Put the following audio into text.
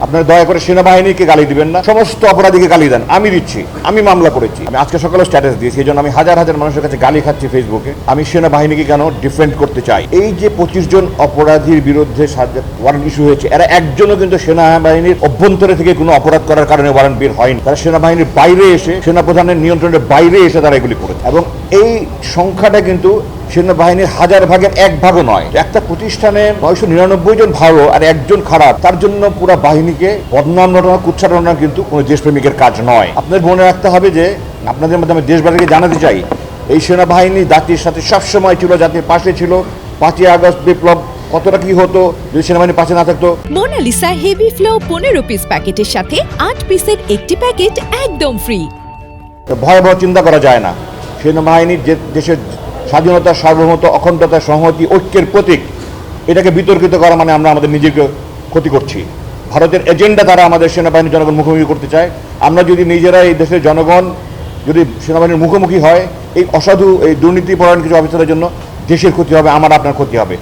আপনারা দয়া করে সেনাবাহিনীকে গালি দিবেন না, সমস্ত অপরাধীকে গালি দেন। আমি দিচ্ছি, আমি মামলা করেছি, আমি আজকে সকালে স্ট্যাটাস দিয়েছি, এই জন্য আমি হাজার হাজার মানুষের কাছে গালি খাচ্ছি ফেসবুকে। আমি সেনাবাহিনীকে কেন ডিফেন্ড করতে চাই। এই যে 25 জন অপরাধীর বিরুদ্ধে ওয়ারেন্ট ইস্যু হয়েছে, এরা একজনও কিন্তু সেনাবাহিনীর অভ্যন্তরে থেকে কোনো অপরাধ করার কারণে ওয়ারেন্ট বের হয়নি। তারা সেনাবাহিনীর বাইরে এসে, সেনাপ্রধানের নিয়ন্ত্রণের বাইরে এসে তারা এগুলি করেছে, এবং এই সংখ্যাটা কিন্তু সেনাবাহিনীর 1000 ভাগের 1 ভাগও নয়। একটা প্রতিষ্ঠানে 999 জন ভালো আর একজন খারাপ, তার জন্য পুরো বাহিনীকে বদনাম রটনা কুৎসা রটনা কিন্তু কোনো দেশপ্রেমিকের কাজ নয়। আপনাদের মনে রাখতে হবে যে, আপনাদের মাধ্যমে দেশবাসীকে জানাতে চাই, এই সেনাবাহিনী জাতির সাথে সবসময় ছিল, জাতির পাশে ছিল। 5ই আগস্ট বিপ্লব কতটা কি হতো যদি সেনাবাহিনী পাশে না থাকতো। মোনালিসা হেভি ফ্লো 15 পিস প্যাকেটের সাথে 8 পিসের একটি প্যাকেট একদম ফ্রি। ভয়াবহ চিন্তা করা যায় না। সেনাবাহিনীর যে দেশের স্বাধীনতা, সার্বভৌমত্ব, অখণ্ডতা, সংহতি, ঐক্যের প্রতীক, এটাকে বিতর্কিত করা মানে আমরা আমাদের নিজেকে ক্ষতি করছি। ভারতের এজেন্ডা তারা আমাদের সেনাবাহিনীর জনগণ মুখোমুখি করতে চায়। আমরা যদি নিজেরা, এই দেশের জনগণ যদি সেনাবাহিনীর মুখোমুখি হয়, এই অসাধু, এই দুর্নীতিপরায়ণ কিছু অফিসারের জন্য দেশের ক্ষতি হবে, আমার আপনার ক্ষতি হবে।